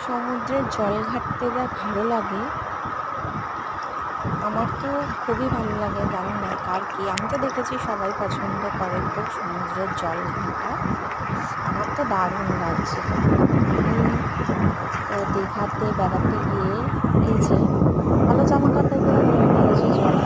সমুদ্রের জল ঘাঁটতে যা ভালো লাগে, আমার তো খুবই ভালো লাগে। জানি না কার কি, আমি তো দেখেছি সবাই পছন্দ করে খুব সমুদ্রের জল ঘাঁটা। আমার তো দারুণ লাগছিল। আমি দীঘাতে বেড়াতে গিয়ে এই যে ভালো জামা কাপড়গুলো নিয়ে নিয়েছি জল